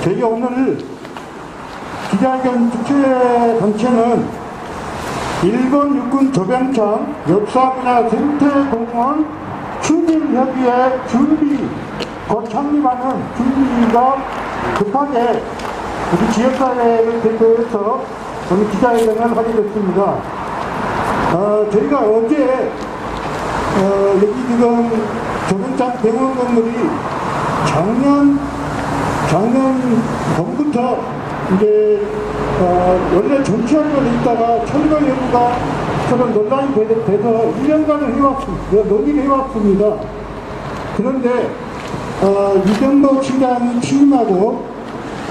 저희가 오늘 기자회견 주최 단체는 일본 육군 조병창 역사분야 생태공원 추진협의회 준비, 곧 창립하는 준비가 급하게 우리 지역사회를 대표해서 오늘 기자회견을 하게 됐습니다. 저희가 어제 여기 지금 조병창 병원 건물이 작년 봄부터 이제 원래 정치화가 있다가 철거 여부가 그런 논란이 돼서 1년간을 논의를 해왔습니다. 그런데 이정복 시장이 취임하고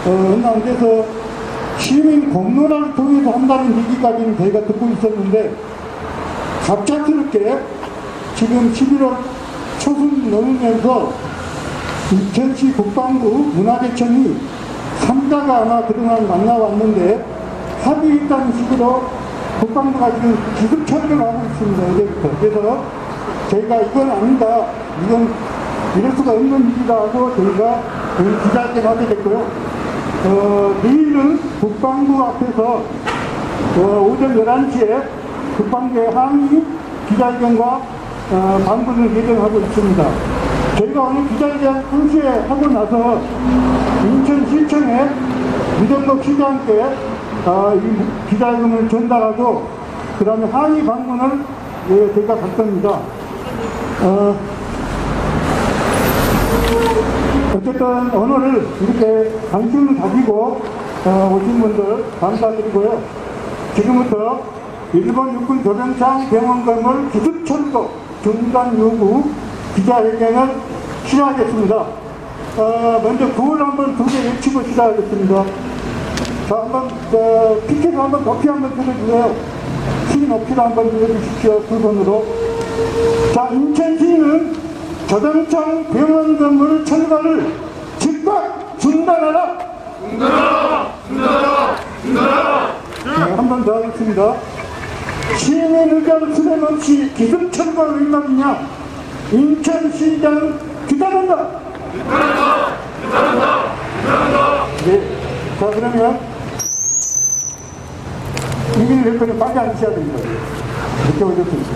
얼마 안 돼서 시민 공론화를 통해서 한다는 얘기까지는 저희가 듣고 있었는데 갑작스럽게 지금 11월 초순 넘으면서 인천시 국방부 문화재청이 3자가 아마 그동안 만나왔는데 합의했다는 식으로 국방부가 지금 기습 처리를 하고 있습니다. 어제부터. 그래서 저희가 이건 아니다, 이건 이럴 수가 없는 일이다 하고 저희가 기자회견 하게 됐고요. 내일은 국방부 앞에서 오전 11시에 국방부의 항의 기자회견과 방문을 예정하고 있습니다. 저희가 오늘 기자회견 한시에 하고 나서 인천시청에 이정복 시장께 이 기자회견을 전달하고 그 다음에 항의 방문을 저희가 갈 겁니다. 어쨌든 오늘 이렇게 관심을 가지고 오신 분들 감사드리고요. 지금부터 일본 육군 조병창 병원 건물 기습 철거 중단 요구 기자회견을 시작하겠습니다. 먼저 구호를 한번 두 개 외치고 시작하겠습니다. 자, 한번 피켓을 한번 높이 한번 들어주세요. 키 높이를 한번 들어주십시오. 두 손으로. 자, 인천시는 조병창 병원 건물 철거를 즉각 중단하라! 중단하라! 중단하라! 중단하라! 네, 한 번 더 하겠습니다. 시민 의견 수렴 없이 기습 철거 의망이냐? 인천시장 규탄한다! 규탄한다! 규탄한다! 규탄한다! 네. 자, 그러면 이민희 대표님 빨리 앉으셔야 됩니다. 이렇게 오셨습니다.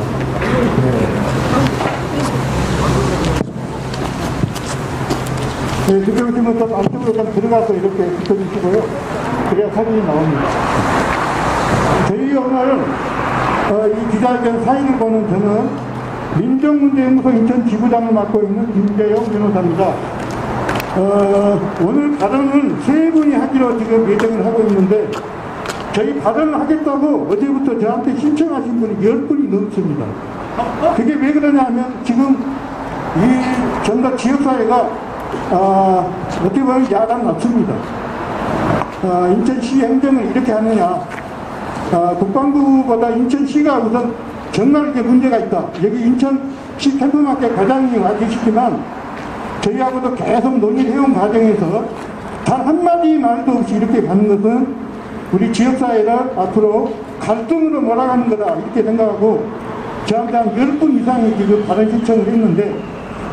네, 그때 오시면 좀 안쪽으로 좀 들어가서 이렇게 붙여주시고요. 그래야 사진이 나옵니다. 저희 오늘 이 기자회견 사인을 보는 저는 민정문제연구소 인천지부장을 맡고 있는 김재영 변호사입니다. 오늘 발언은 3분이 하기로 지금 예정을 하고 있는데 저희 발언을 하겠다고 어제부터 저한테 신청하신 분이 10분이 넘습니다. 그게 왜 그러냐면 지금 이 전국 지역사회가 어떻게 보면 야단 났습니다. 인천시 행정을 이렇게 하느냐. 국방부보다 인천시가 우선 정말 이게 문제가 있다. 여기 인천시 캠프마켓 과장님이 와 계시지만 저희하고도 계속 논의를 해온 과정에서 단 한마디 말도 없이 이렇게 가는 것은 우리 지역사회를 앞으로 갈등으로 몰아가는 거다 이렇게 생각하고 저한테 한 10분 이상이 지금 발언 신청을 했는데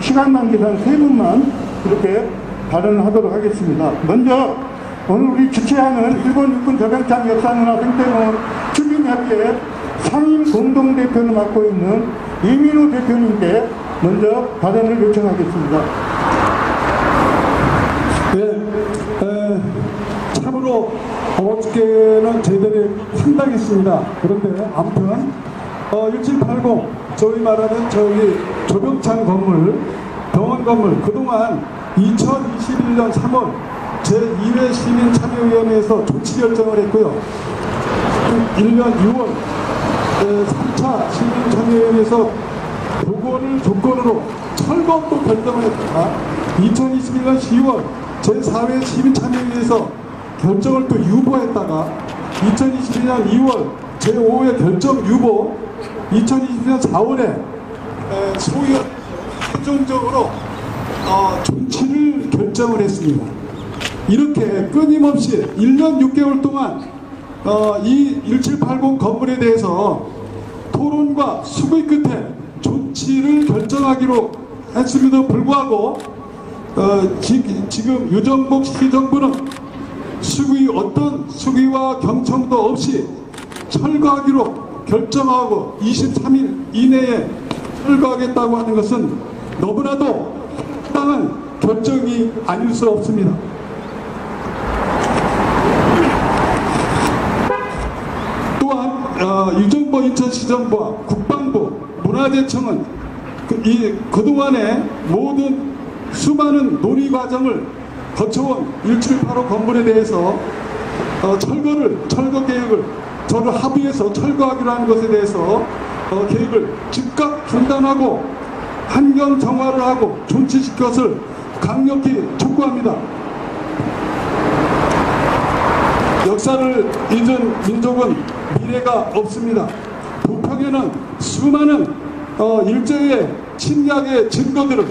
시간 관계상 3분만 이렇게 발언을 하도록 하겠습니다. 먼저 오늘 우리 주최하는 일본 육군 조병창 역사문화 생태공원 추진협의회 상임 공동대표를 맡고 있는 이민우 대표님께 먼저 발언을 요청하겠습니다. 네, 참으로 어저께는 저희들이 황당했습니다. 그런데 아무튼 1780 저희 말하는 저희 조병창 건물 병원 건물 그동안 2021년 3월 제2회 시민참여위원회에서 조치 결정을 했고요. 1년 6월 3차 시민참여위원회에서 보고를 조건으로 철거도 결정을 했다가 2021년 10월 제4회 시민참여위에서 결정을 또 유보했다가 2022년 2월 제5회 결정 유보 2022년 4월에 소위원 최종적으로 존치를 결정을 했습니다. 이렇게 끊임없이 1년 6개월 동안 이 1780 건물에 대해서 토론과 수의 끝에 존치를 결정하기로 했음에도 불구하고 지금 유정복 시정부는 어떤 수기와 경청도 없이 철거하기로 결정하고 23일 이내에 철거하겠다고 하는 것은 너무나도 합당한 결정이 아닐 수 없습니다. 또한 유정복 인천시정부와 국방부, 문화재청은 그동안의 모든 수많은 논의 과정을 거쳐온 1785 건물에 대해서 철거 계획을 저를 합의해서 철거하기로 하는 것에 대해서 계획을 즉각 중단하고 환경 정화를 하고 존치시킬 것을 강력히 촉구합니다. 역사를 잊은 민족은 미래가 없습니다. 부평에는 수많은 일제의 침략의 증거들이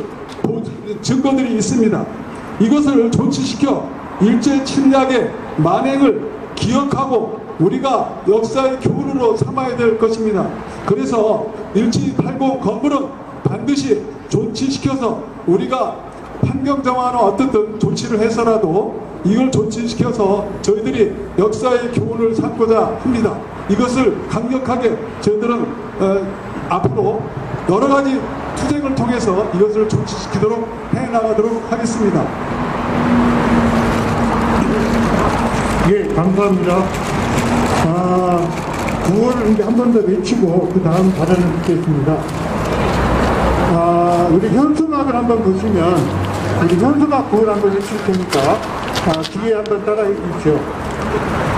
있습니다. 이것을 존치시켜 일제 침략의 만행을 기억하고 우리가 역사의 교훈으로 삼아야 될 것입니다. 그래서 1780 건물은 반드시 존치시켜서 우리가 환경정화나 어떻든 조치를 해서라도 이걸 존치시켜서 저희들이 역사의 교훈을 삼고자 합니다. 이것을 강력하게 저희들은 앞으로 여러 가지 투쟁을 통해서 이것을 존치시키도록 해나가도록 하겠습니다. 예, 감사합니다. 구호를 이제 한 번 더 외치고 그 다음 발언을 듣겠습니다. 우리 현수막을 한번 보시면 우리 현수막 구호를 한번 외칠 테니까 뒤에 한번 따라해 주십시오.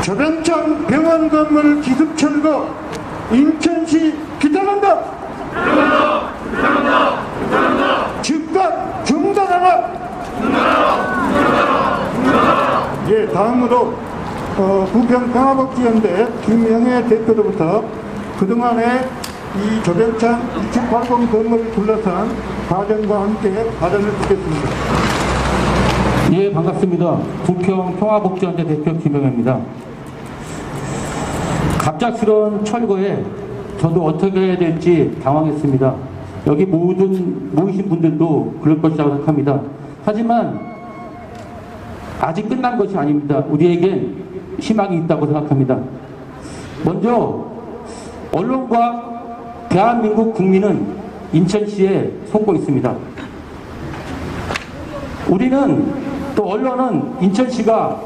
저변창 병원 건물 기습 철거 인천시 규탄한다. 즉각 중단하라. 예, 다음으로 부평평화복지연대 김영애 대표로부터 그동안에 이 저변창 1780 건물을 둘러싼 과정과 함께 발언을 듣겠습니다. 예, 반갑습니다. 부평 평화복지연대 대표 김영애입니다. 갑작스러운 철거에 저도 어떻게 해야 될지 당황했습니다. 여기 모이신 분들도 그럴 것이라고 생각합니다. 하지만 아직 끝난 것이 아닙니다. 우리에겐 희망이 있다고 생각합니다. 먼저 언론과 대한민국 국민은 인천시에 속고 있습니다. 우리는 또 언론은 인천시가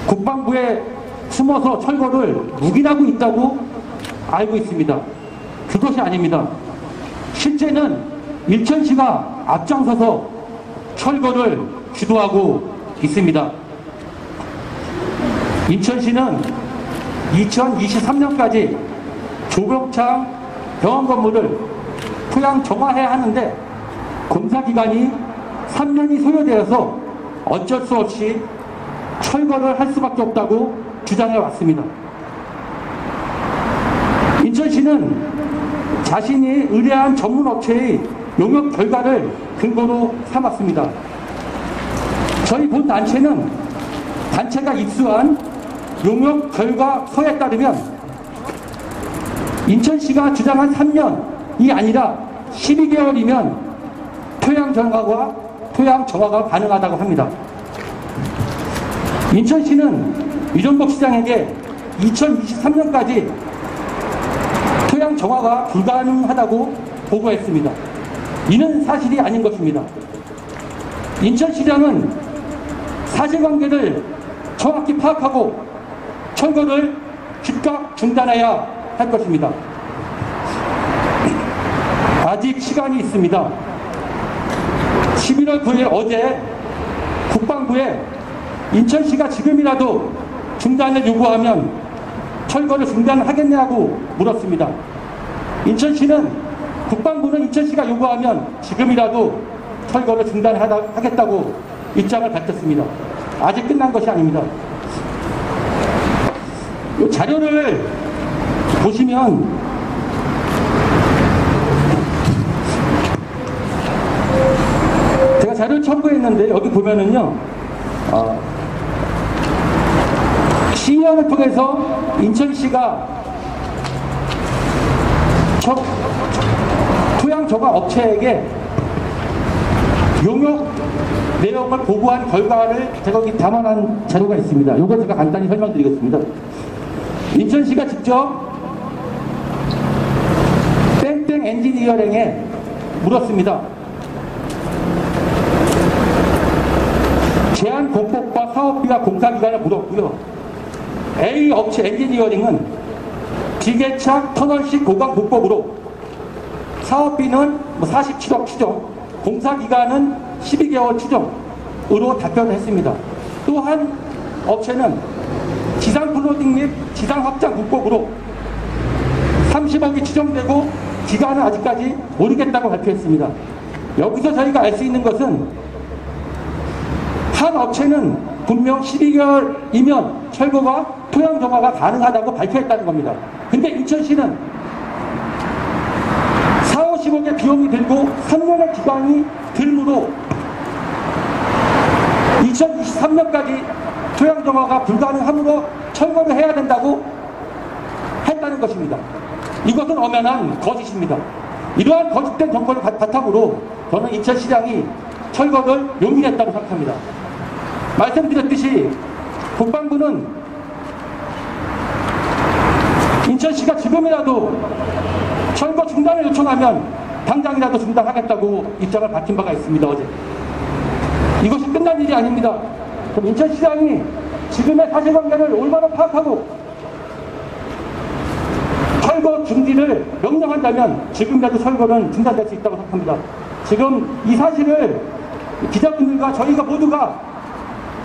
국방부에 숨어서 철거를 묵인하고 있다고 알고 있습니다. 그것이 아닙니다. 실제는 인천시가 앞장서서 철거를 주도하고 있습니다. 인천시는 2023년까지 조병창 병원 건물을 토양 정화해야 하는데 공사기간이 3년이 소요되어서 어쩔 수 없이 철거를 할 수밖에 없다고 주장해 왔습니다. 인천시는 자신이 의뢰한 전문업체의 용역 결과를 근거로 삼았습니다. 저희 본 단체가 입수한 용역 결과서에 따르면 인천시가 주장한 3년이 아니라 12개월이면 토양 정화가 가능하다고 합니다. 인천시는 유정복 시장에게 2023년까지 토양 정화가 불가능하다고 보고했습니다. 이는 사실이 아닌 것입니다. 인천시장은 사실관계를 정확히 파악하고 철거를 즉각 중단해야 할 것입니다. 아직 시간이 있습니다. 11월 9일 어제 국방부에 인천시가 지금이라도 중단을 요구하면 철거를 중단하겠냐고 물었습니다. 국방부는 인천시가 요구하면 지금이라도 철거를 중단하겠다고 입장을 밝혔습니다. 아직 끝난 것이 아닙니다. 이 자료를 보시면 제가 자료를 첨부했는데 여기 보면은요 시의원을 통해서 인천시가 토양 정화 업체에게 용역 내용을 보고한 결과를 제가 여기 담아놓은 자료가 있습니다. 이걸 제가 간단히 설명드리겠습니다. 인천시가 직접 땡땡 엔지니어링에 물었습니다. 제한 공법과 사업비와 공사기간을 물었고요. A 업체 엔지니어링은 기계착 터널식 고강 공법으로 사업비는 47억 추정, 공사기간은 12개월 추정으로 답변을 했습니다. 또한 업체는 지상 플로딩 및 지상 확장 공법으로 30억이 추정되고 기간은 아직까지 모르겠다고 발표했습니다. 여기서 저희가 알 수 있는 것은 한 업체는 분명 12개월이면 철거가 토양 정화가 가능하다고 발표했다는 겁니다. 근데 인천시는 40~50억의 비용이 들고 3년의 기간이 들므로 2023년까지 토양 정화가 불가능하므로 철거를 해야 된다고 했다는 것입니다. 이것은 엄연한 거짓입니다. 이러한 거짓된 정보를 바탕으로 저는 인천시장이 철거를 용인했다고 생각합니다. 말씀드렸듯이 국방부는 인천시가 지금이라도 철거 중단을 요청하면 당장이라도 중단하겠다고 입장을 밝힌 바가 있습니다. 어제. 이것이 끝난 일이 아닙니다. 그럼 인천시장이 지금의 사실관계를 올바로 파악하고 철거 중지를 명령한다면 지금이라도 철거는 중단될 수 있다고 생각합니다. 지금 이 사실을 기자분들과 저희가 모두가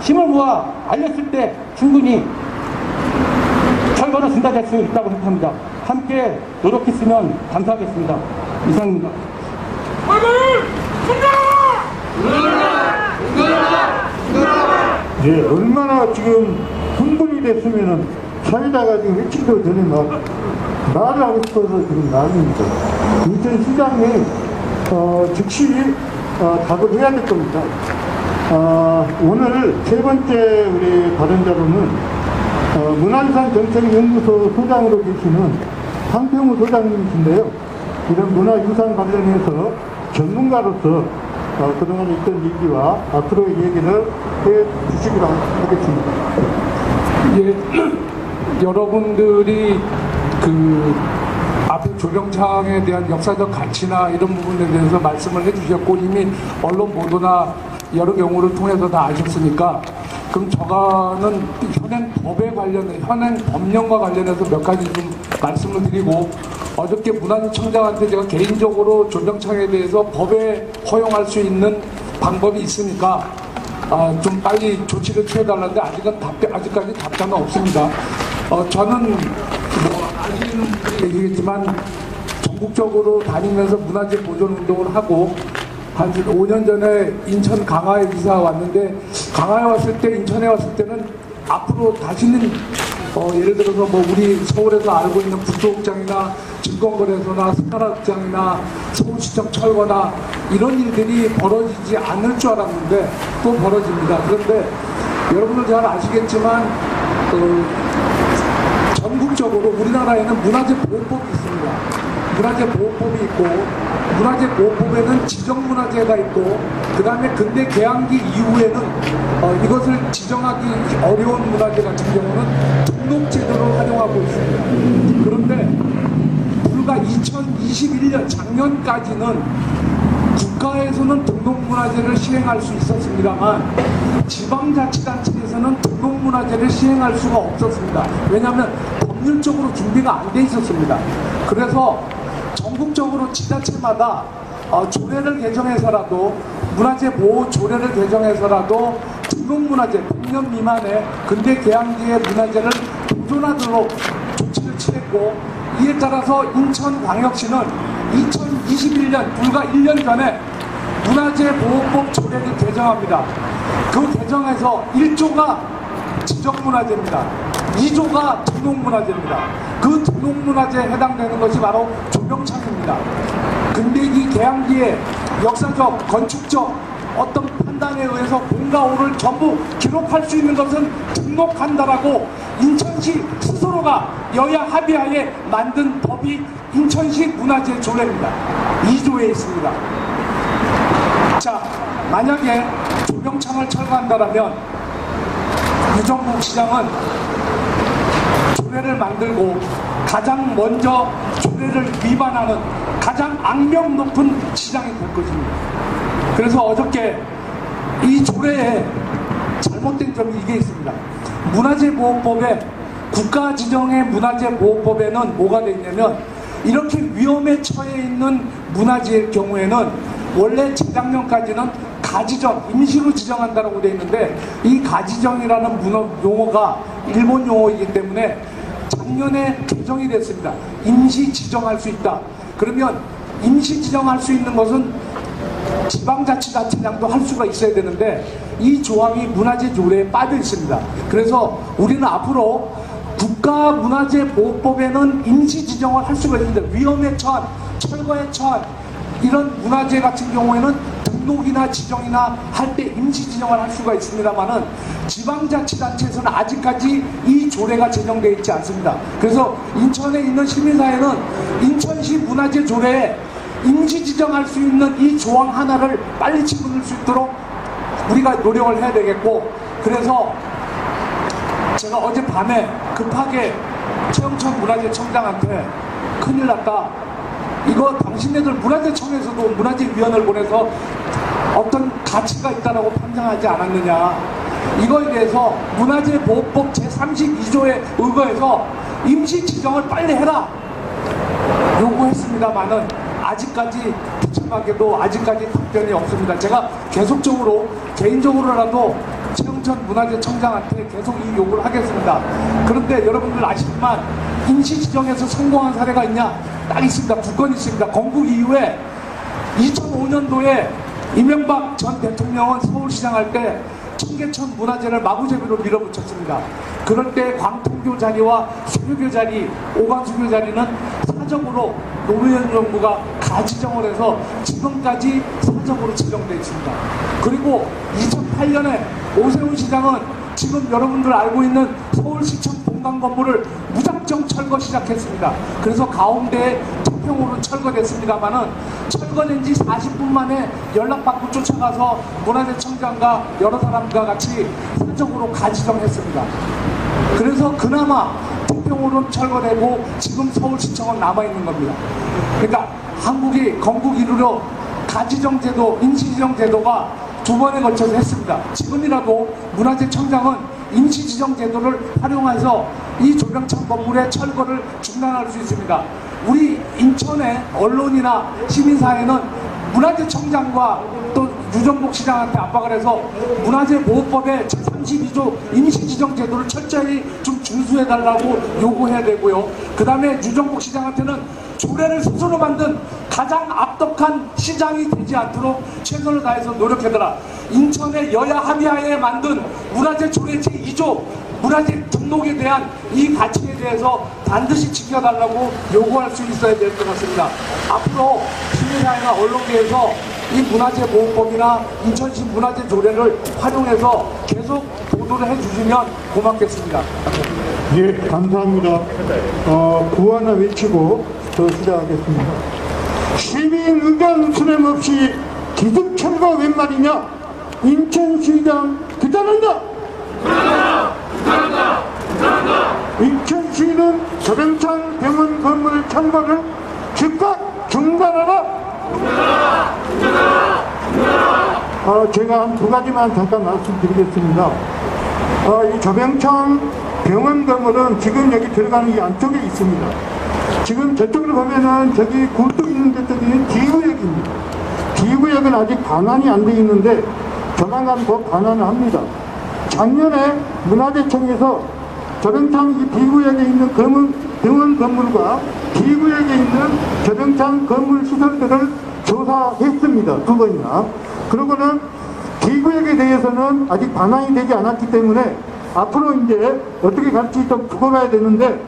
힘을 모아 알렸을 때 충분히 철거는 중단될 수 있다고 생각합니다. 함께 노력했으면 감사하겠습니다. 이상입니다. 예, 얼마나 지금 흥분이 됐으면은 사회자가 지금 일찍도 전에 막 말을 하고 싶어서 지금 나옵니다. 인천시장이 즉시 답을 해야 될 겁니다. 오늘 세 번째 우리 발언자로는 문화유산 정책연구소 소장으로 계시는 황평우 소장님이신데요. 이런 문화유산 관련해서 전문가로서 그동안 있던 얘기와 앞으로의 얘기를 해 주시기로 하겠습니다. 예, 여러분들이 앞에 조병창에 대한 역사적 가치나 이런 부분에 대해서 말씀을 해주셨고 이미 언론 보도나 여러 경우를 통해서 다 아셨으니까 그럼 저가는 현행 법에 관련해 현행 법령과 관련해서 몇 가지 좀 말씀을 드리고 어저께 문화청장한테 제가 개인적으로 조병창에 대해서 법에 허용할 수 있는 방법이 있으니까 좀 빨리 조치를 취해달라는데 아직까지 답장은 없습니다. 저는 아시는 분들이 얘기했지만 전국적으로 다니면서 문화재 보존 운동을 하고 한 5년 전에 인천 강화에 이사 왔는데 강화에 왔을 때 인천에 왔을 때는 앞으로 다시는 예를 들어서 뭐 우리 서울에서 알고 있는 구조극장이나 증권거래소나 스카라극장이나 서울시청 철거나 이런 일들이 벌어지지 않을 줄 알았는데 또 벌어집니다. 그런데 여러분들 잘 아시겠지만 전국적으로 우리나라에는 문화재 보호법이 있습니다. 문화재 보호법이 있고 문화재 보호법에는 지정문화재가 있고 그 다음에 근대 개항기 이후에는 이것을 지정하기 어려운 문화재 같은 경우는 등록제도를 활용하고 있습니다. 그런데 불과 2021년 작년까지는 국가에서는 등록문화재를 시행할 수 있었습니다만 지방자치단체에서는 등록문화재를 시행할 수가 없었습니다. 왜냐하면 법률적으로 준비가 안 돼 있었습니다. 그래서 전국적으로 지자체마다 조례를 개정해서라도 문화재 보호 조례를 개정해서라도 등록문화재 100년 미만의 근대 개항기의 문화재를 보존하도록 조치를 취했고 이에 따라서 인천광역시는 2021년 불과 1년 전에 문화재보호법 조례를 개정합니다. 그 개정에서 1조가 지정문화재입니다. 2조가 등록문화재입니다. 그 등록문화재에 해당되는 것이 바로 조병창입니다. 근대기 개항기의 역사적, 건축적 어떤 판단에 의해서 공과 오를 전부 기록할 수 있는 것은 등록한다라고 인천시 스스로가 여야 합의하에 만든 법이 인천시 문화재 조례입니다. 2조에 있습니다. 자, 만약에 조명창을 철거한다면 유정복 시장은 조례를 만들고 가장 먼저 조례를 위반하는 가장 악명 높은 시장이 될 것입니다. 그래서 어저께 이 조례에 잘못된 점이 이게 있습니다. 문화재보호법에 국가 지정의 문화재보호법에는 뭐가 되어 있냐면 이렇게 위험에 처해 있는 문화재일 경우에는 원래 재작년까지는 가지정, 임시로 지정한다고 되어 있는데 이 가지정이라는 용어가 일본 용어이기 때문에 작년에 개정이 됐습니다. 임시 지정할 수 있다. 그러면 임시 지정할 수 있는 것은 지방자치단체장도 할 수가 있어야 되는데 이 조항이 문화재 조례에 빠져 있습니다. 그래서 우리는 앞으로 국가문화재보호법에는 임시 지정을 할 수가 있는데 위험에 처한, 철거에 처한 이런 문화재 같은 경우에는 등록이나 지정이나 할 때 임시 지정을 할 수가 있습니다만은 지방자치단체에서는 아직까지 이 조례가 제정되어 있지 않습니다. 그래서 인천에 있는 시민사회는 인천시 문화재 조례에 임시 지정할 수 있는 이 조항 하나를 빨리 집어넣을 수 있도록 우리가 노력을 해야 되겠고, 그래서 제가 어젯밤에 급하게 최영천 문화재청장한테 큰일 났다, 이거 당신네들 문화재청에서도 문화재위원회를 보내서 어떤 가치가 있다라고 판정하지 않았느냐, 이거에 대해서 문화재보호법 제32조에 의거해서 임시 지정을 빨리 해라 요구했습니다만은 아직까지 비참하게도 아직까지 답변이 없습니다. 제가 계속적으로 개인적으로라도 최영천 문화재청장한테 계속 이 요구를 하겠습니다. 그런데 여러분들 아시지만 임시 지정에서 성공한 사례가 있냐? 딱 있습니다. 두 건 있습니다. 건국 이후에 2005년도에 이명박 전 대통령은 서울시장 할 때 청계천 문화재를 마구잡이로 밀어붙였습니다. 그럴 때 광통교 자리와 수교교 자리, 오광수교 자리는 사적으로 노무현 정부가 가지정을 해서 지금까지 사적으로 지정되어 있습니다. 그리고 2008년에 오세훈 시장은 지금 여러분들 알고 있는 서울시청 본관 건물을 무작정 철거 시작했습니다. 그래서 가운데에 태평으로 철거됐습니다만은 철거된 지 40분 만에 연락받고 쫓아가서 문화재청장과 여러 사람과 같이 사적으로 가지정했습니다. 그래서 그나마 태평으로는 철거되고 지금 서울시청은 남아있는 겁니다. 그러니까 한국이 건국 이후로 가지정 제도, 임시지정 제도가 두 번에 걸쳐서 했습니다. 지금이라도 문화재청장은 임시지정 제도를 활용해서 이 조명창 건물의 철거를 중단할 수 있습니다. 우리 인천의 언론이나 시민사회는 문화재청장과 또 유정복 시장한테 압박을 해서 문화재보호법의 제32조 임시지정 제도를 철저히 좀 준수해달라고 요구해야 되고요. 그 다음에 유정복 시장한테는 조례를 스스로 만든 가장 압독한 시장이 되지 않도록 최선을 다해서 노력해달라. 인천의 여야 합의하에 만든 문화재 조례 제2조 문화재 등록에 대한 이 가치에 대해서 반드시 지켜달라고 요구할 수 있어야 될 것 같습니다. 앞으로 시민사회나 언론계에서 이 문화재보호법이나 인천시 문화재 조례를 활용해서 계속 보도를 해주시면 고맙겠습니다. 예, 감사합니다. 구하나 외치고 시작하겠습니다. 시민 의견 수렴 없이 기습 철거 웬 말이냐? 인천시장 그자는다! 인천시는 조병창 병원 건물 철거를 즉각 중단하라! 제가 한 두 가지만 잠깐 말씀드리겠습니다. 이 조병창 병원 건물은 지금 여기 들어가는 이 안쪽에 있습니다. 지금 저쪽으로 보면은 저기 굴뚝 있는 데쪽이 D구역입니다. D구역은 아직 반환이 안 돼 있는데 조만간 곧 반환을 합니다. 작년에 문화재청에서 조병창 이 B구역에 있는 병원 건물과 D구역에 있는 조병창 건물 시설들을 조사했습니다. 두 번이나. 그러고는 D구역에 대해서는 아직 반환이 되지 않았기 때문에 앞으로 이제 어떻게 갈지 좀 두고 봐야 되는데,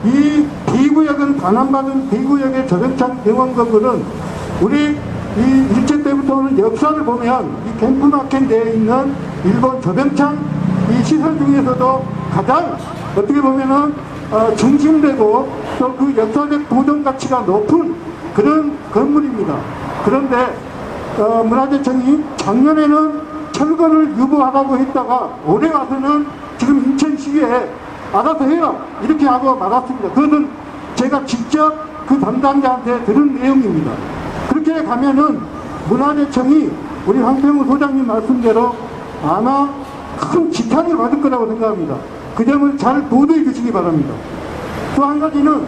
이 B구역은 반환받은 B구역의 조병창 병원 건물은 우리 이 일제 때부터 오는 역사를 보면 이 캠프마켓 내에 있는 일본 조병창 이 시설 중에서도 가장 어떻게 보면은 중심되고 또 그 역사적 보존 가치가 높은 그런 건물입니다. 그런데 문화재청이 작년에는 철거를 유보하라고 했다가 올해 와서는 지금 인천시에 알아서 해라 이렇게 하고 말았습니다. 그것은 제가 직접 그 담당자한테 들은 내용입니다. 그렇게 가면은 문화재청이 우리 황평우 소장님 말씀대로 아마 큰 지탄을 받을 거라고 생각합니다. 그 점을 잘 보도해 주시기 바랍니다. 또 한 가지는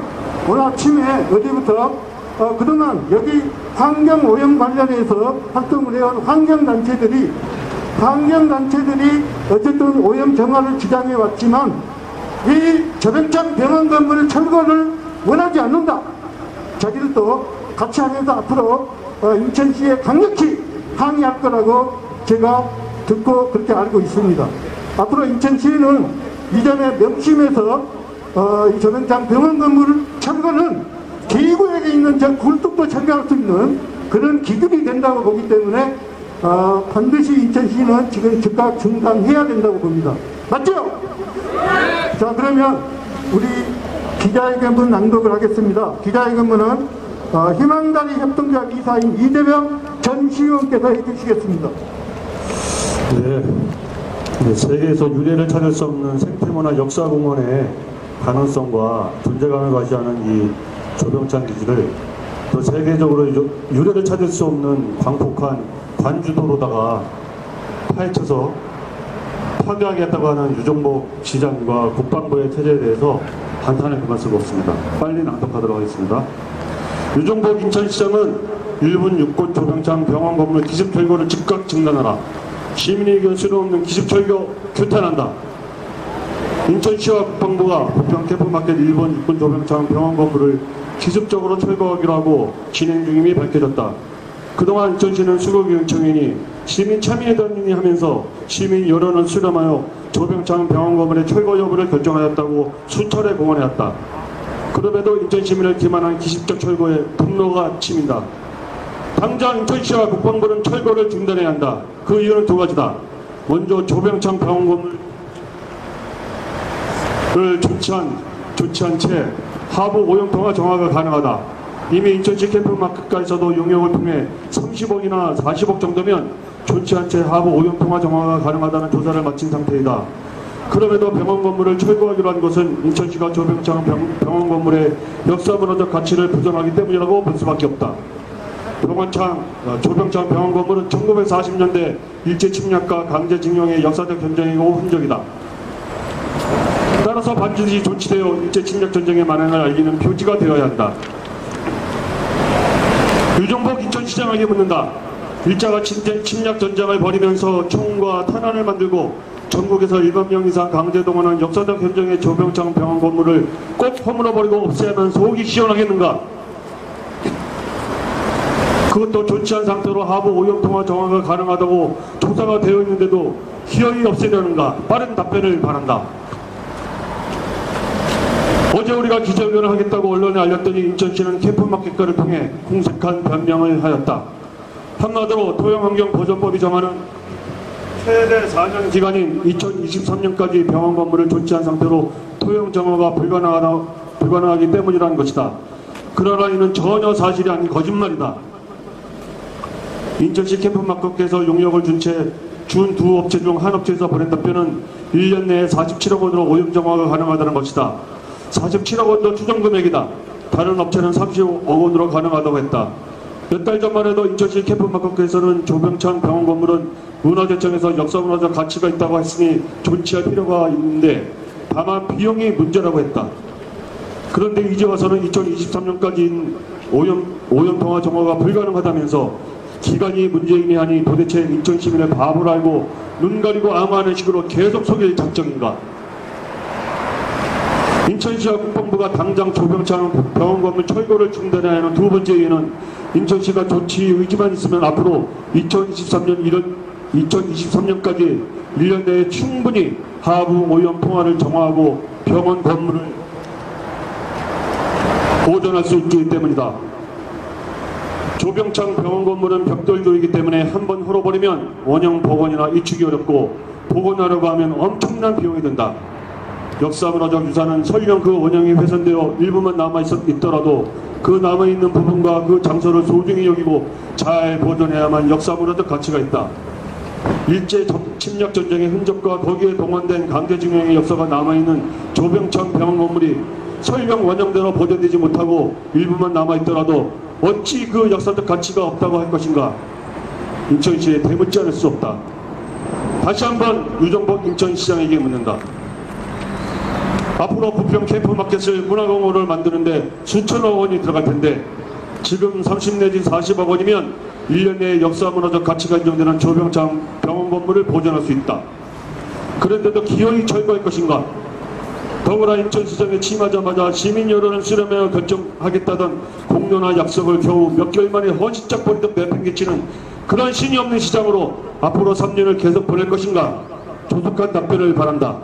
오늘 아침에 어제부터 그동안 여기 환경오염 관련해서 활동을 해온 환경단체들이 어쨌든 오염 정화를 주장해 왔지만 이 저병장 병원 건물 철거를 원하지 않는다. 자기들도 같이 하면서 앞으로 인천시에 강력히 항의할 거라고 제가 듣고 그렇게 알고 있습니다. 앞으로 인천시는 이전에 명심해서 이 저병장 병원 건물 철거는 제2구역에 있는 저 굴뚝도 철거할 수 있는 그런 기준이 된다고 보기 때문에 반드시 인천시는 지금 즉각 중단해야 된다고 봅니다. 맞죠? 자, 그러면 우리 기자회견문 낭독을 하겠습니다. 기자회견문은 희망다리 협동조합 이사인 이재명 전 시의원께서 해주시겠습니다. 네, 세계에서 유례를 찾을 수 없는 생태문화 역사공원의 가능성과 존재감을 과시하는 이 조병창 기지를 또 세계적으로 유례를 찾을 수 없는 광폭한 관주도로다가 파헤쳐서 파괴하겠다고 하는 유정복 시장과 국방부의 체제에 대해서 한탄을 금할 수가 없습니다. 빨리 낭독하도록 하겠습니다. 유정복 인천시장은 일본 육군 조병창 병원 건물 기습 철거를 즉각 중단하라. 시민의 의견 수로 없는 기습 철거 규탄한다. 인천시와 국방부가 부평 캠프마켓 일본 육군 조병창 병원 건물을 기습적으로 철거하기로 하고 진행 중임이 밝혀졌다. 그동안 인천시는 수거기운청인이 시민 참여회담이 하면서 시민 여론을 수렴하여 조병창 병원 건물의 철거 여부를 결정하였다고 수차례 공언해왔다. 그럼에도 인천시민을 기만한 기습적 철거에 분노가 치민다. 당장 인천시와 국방부는 철거를 중단해야 한다. 그 이유는 두 가지다. 먼저 조병창 병원 건물을 조치한 채 하부 오염통화 정화가 가능하다. 이미 인천시 캠프마켓가에서도 용역을 통해 30억이나 40억 정도면 조치한 채 하부 오염통화 정화가 가능하다는 조사를 마친 상태이다. 그럼에도 병원 건물을 철거하기로 한 것은 인천시가 조병창 병원 건물의 역사문화적 가치를 부정하기 때문이라고 볼 수밖에 없다. 조병창 병원 건물은 1940년대 일제침략과 강제징용의 역사적 전쟁이고 흔적이다. 따라서 반드시 조치되어 일제침략 전쟁의 만행을 알리는 표지가 되어야 한다. 유정복 인천시장에게 묻는다. 일제가 침략 전쟁을 벌이면서 총과 탄환을 만들고 전국에서 1만 명 이상 강제동원한 역사적 현장의 조병창 병원 건물을 꼭 허물어버리고 없애야만 속이 시원하겠는가? 그것도 조치한 상태로 하부 오염통화 정화가 가능하다고 조사가 되어 있는데도 희어이 없애려는가? 빠른 답변을 바란다. 어제 우리가 기자회견을 하겠다고 언론에 알렸더니 인천시는 캠프마켓과를 통해 공색한 변명을 하였다. 한마디로 토양환경보전법이 정하는 최대 4년 기간인 2023년까지 병원 건물을 조치한 상태로 토양 정화가 불가능하기 때문이라는 것이다. 그러나 이는 전혀 사실이 아닌 거짓말이다. 인천시 캠프마켓에서 용역을 준 두 업체 중 한 업체에서 보낸 답변은 1년 내에 47억 원으로 오염 정화가 가능하다는 것이다. 47억 원도 추정 금액이다. 다른 업체는 30억 원으로 가능하다고 했다. 몇 달 전만 해도 인천시 캠프마켓에서는 조병창 병원 건물은 문화재청에서 역사문화적 가치가 있다고 했으니 조치할 필요가 있는데 다만 비용이 문제라고 했다. 그런데 이제 와서는 2023년까지인 오염통화 정화가 불가능하다면서 기간이 문제이니 하니 도대체 인천 시민을 바보로 알고 눈 가리고 암호하는 식으로 계속 속일 작정인가? 인천시와 국방부가 당장 조병창 병원 건물 철거를 중단해야 하는 두 번째 이유는 인천시가 조치 의지만 있으면 앞으로 2023년까지 1년 내에 충분히 하부 오염 통화를 정화하고 병원 건물을 보존할 수 있기 때문이다. 조병창 병원 건물은 벽돌도이기 때문에 한번 헐어버리면 원형 복원이나 이축이 어렵고 복원하려고 하면 엄청난 비용이 든다. 역사문화적 유산은 설령 그 원형이 훼손되어 일부만 남아있더라도 그 남아있는 부분과 그 장소를 소중히 여기고 잘 보존해야만 역사문화적 가치가 있다. 일제 침략 전쟁의 흔적과 거기에 동원된 강제징용의 역사가 남아있는 조병창 병원 건물이 설령 원형대로 보존되지 못하고 일부만 남아있더라도 어찌 그 역사적 가치가 없다고 할 것인가? 인천시에 대묻지 않을 수 없다. 다시 한번 유정복 인천시장에게 묻는다. 앞으로 부평 캠프마켓을 문화공원을 만드는데 수천억 원이 들어갈 텐데 지금 30 내지 40억 원이면 1년 내에 역사문화적 가치가 인정되는 조병창 병원 건물을 보존할 수 있다. 그런데도 기어이 철거할 것인가? 더구나 인천시장에 취임하자마자 시민 여론을 수렴하여 결정하겠다던 공론화 약속을 겨우 몇 개월 만에 헌신짝 버리듯 내팽개치는 그런 신이 없는 시장으로 앞으로 3년을 계속 보낼 것인가? 조속한 답변을 바란다.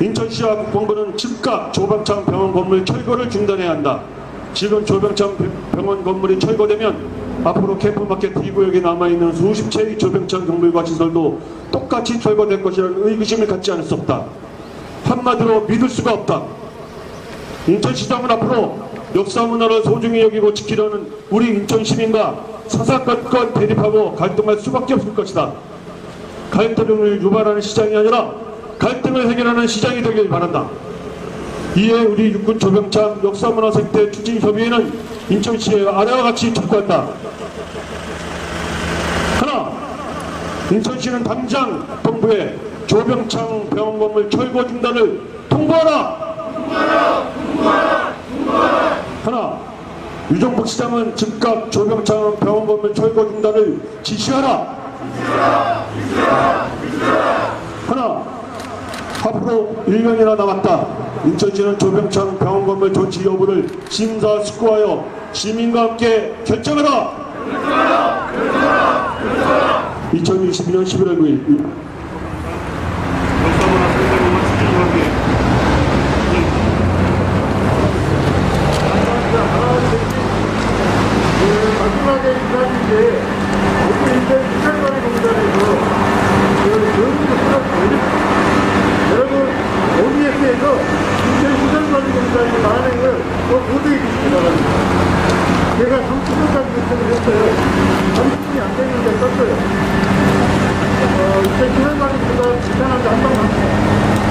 인천시와 국방부는 즉각 조병창 병원 건물 철거를 중단해야 한다. 지금 조병창 병원 건물이 철거되면 앞으로 캠프마켓 D구역에 남아있는 수십 채의 조병창 경물과 시설도 똑같이 철거될 것이라는 의구심을 갖지 않을 수 없다. 한마디로 믿을 수가 없다. 인천시장은 앞으로 역사문화를 소중히 여기고 지키려는 우리 인천시민과 사사건건 대립하고 갈등할 수밖에 없을 것이다. 갈등을 유발하는 시장이 아니라 갈등을 해결하는 시장이 되길 바란다. 이에 우리 육군 조병창 역사문화생태 추진협의회는 인천시에 아래와 같이 촉구한다. 하나, 인천시는 당장 정부에 조병창 병원 건물 철거 중단을 통보하라. 하나, 유정복 시장은 즉각 조병창 병원 건물 철거 중단을 지시하라. 하나, 앞으로 1년이나 남았다. 인천시는 조병창 병원 건물 조치 여부를 심사숙고하여 시민과 함께 결정하라. 2022년 11월 9일 마지막에 인사인데 어떻게 인천 시장관리 공단에서 여러분 OBS에서 인천 시장관리 공단의 만행을 보도해 주시기 바랍니다. 제가 30분까지 요청을 했어요. 30분이 안 됐는데 썼어요. 인천 시장관리 공단 비판한다 한방 합니다.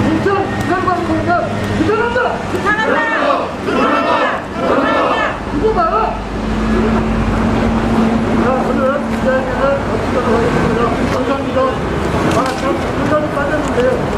인천 시장관리 공단 비판한다! 비판한다! 이거 봐라! 자, 오늘 기자회견을 마치도록 하겠습니다. 감사합니다. 참, 순간이 빠졌는데요.